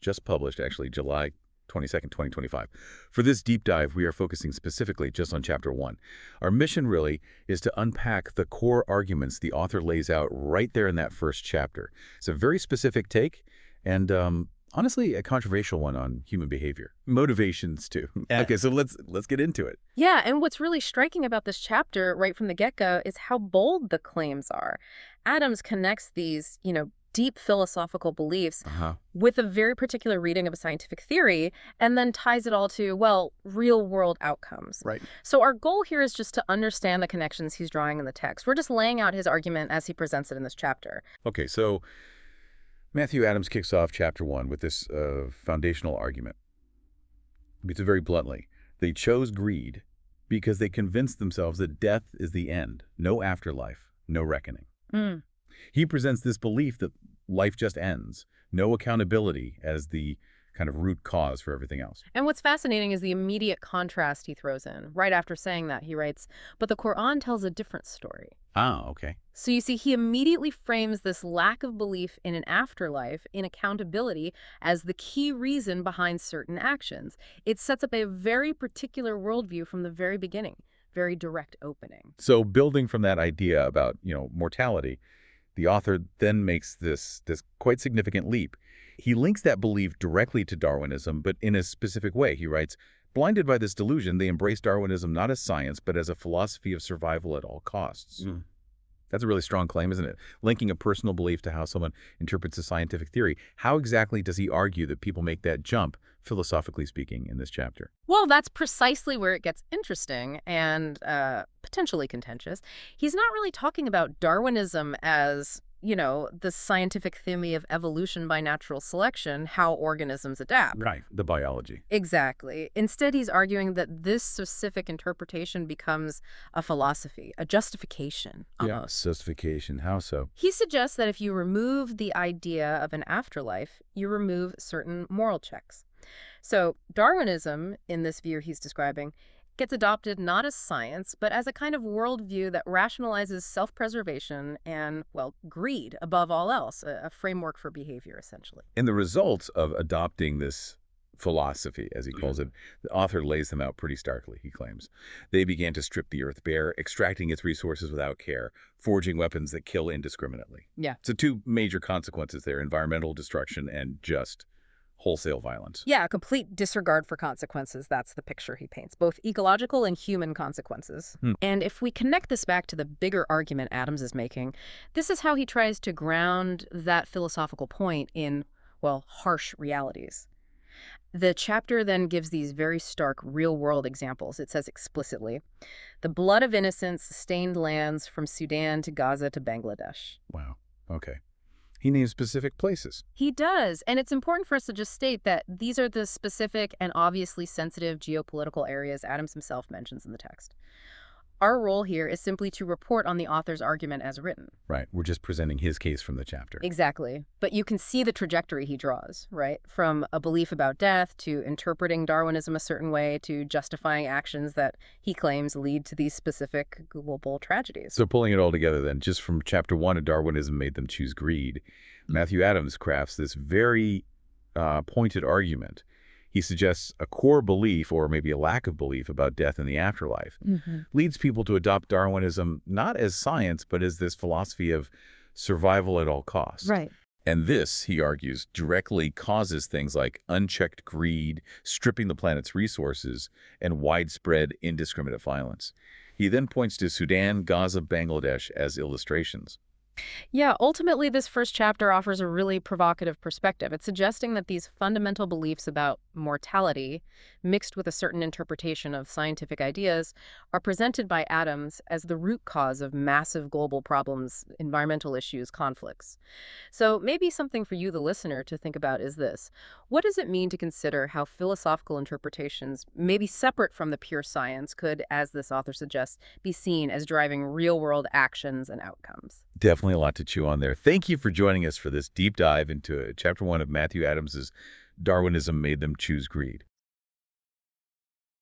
just published, actually, July 22nd, 2025. For this deep dive, we are focusing specifically just on Chapter 1. Our mission really is to unpack the core arguments the author lays out right there in that first chapter. It's a very specific take and honestly a controversial one on human behavior. Motivations, too. Okay, so let's get into it. Yeah, and what's really striking about this chapter right from the get-go is how bold the claims are. Adams connects these, deep philosophical beliefs with a very particular reading of a scientific theory and then ties it all to, well, real-world outcomes. Right. So our goal here is just to understand the connections he's drawing in the text. We're just laying out his argument as he presents it in this chapter. Okay, so Matthew Adams kicks off Chapter 1 with this foundational argument. It's very bluntly. They chose greed because they convinced themselves that death is the end, no afterlife, no reckoning. He presents this belief that life just ends, no accountability as the kind of root cause for everything else. And what's fascinating is the immediate contrast he throws in. Right after saying that, he writes, but the Quran tells a different story. Ah, okay. So you see, he immediately frames this lack of belief in an afterlife, in accountability, as the key reason behind certain actions. It sets up a very particular worldview from the very beginning, very direct opening. So building from that idea about, mortality, the author then makes this quite significant leap. He links that belief directly to Darwinism, but in a specific way. He writes, blinded by this delusion, they embrace Darwinism not as science, but as a philosophy of survival at all costs. That's a really strong claim, isn't it? Linking a personal belief to how someone interprets a scientific theory. How exactly does he argue that people make that jump, philosophically speaking, in this chapter? Well, that's precisely where it gets interesting and potentially contentious. He's not really talking about Darwinism as, the scientific theory of evolution by natural selection, how organisms adapt. Right, the biology. Exactly. Instead, he's arguing that this specific interpretation becomes a philosophy, a justification, almost. Yeah, justification. How so? He suggests that if you remove the idea of an afterlife, you remove certain moral checks. So Darwinism, in this view he's describing, gets adopted not as science, but as a kind of worldview that rationalizes self-preservation and, well, greed above all else, a framework for behavior, essentially. And the results of adopting this philosophy, as he calls it, the author lays them out pretty starkly, he claims. They began to strip the earth bare, extracting its resources without care, forging weapons that kill indiscriminately. Yeah. So two major consequences there, environmental destruction and just wholesale violence. Yeah, a complete disregard for consequences. That's the picture he paints, both ecological and human consequences. And if we connect this back to the bigger argument Adams is making, this is how he tries to ground that philosophical point in, well, harsh realities. The chapter then gives these very stark real-world examples. It says explicitly, the blood of innocents stained lands from Sudan to Gaza to Bangladesh. Wow. Okay. He names specific places. He does, and it's important for us to just state that these are the specific and obviously sensitive geopolitical areas Adams himself mentions in the text. Our role here is simply to report on the author's argument as written. Right. We're just presenting his case from the chapter. Exactly. But you can see the trajectory he draws, right? From a belief about death to interpreting Darwinism a certain way to justifying actions that he claims lead to these specific global tragedies. So pulling it all together then, just from Chapter 1 of Darwinism made them choose greed, Matthew Adams crafts this very pointed argument. He suggests a core belief, or maybe a lack of belief, about death and the afterlife leads people to adopt Darwinism not as science, but as this philosophy of survival at all costs. Right. And this, he argues, directly causes things like unchecked greed, stripping the planet's resources, and widespread indiscriminate violence. He then points to Sudan, Gaza, Bangladesh as illustrations. Yeah, ultimately, this first chapter offers a really provocative perspective. It's suggesting that these fundamental beliefs about mortality, mixed with a certain interpretation of scientific ideas, are presented by Adams as the root cause of massive global problems, environmental issues, conflicts. So maybe something for you, the listener, to think about is this. What does it mean to consider how philosophical interpretations, maybe separate from the pure science, could, as this author suggests, be seen as driving real-world actions and outcomes? Definitely a lot to chew on there. Thank you for joining us for this deep dive into Chapter 1 of Matthew Adams's Darwinism Made Them Choose Greed.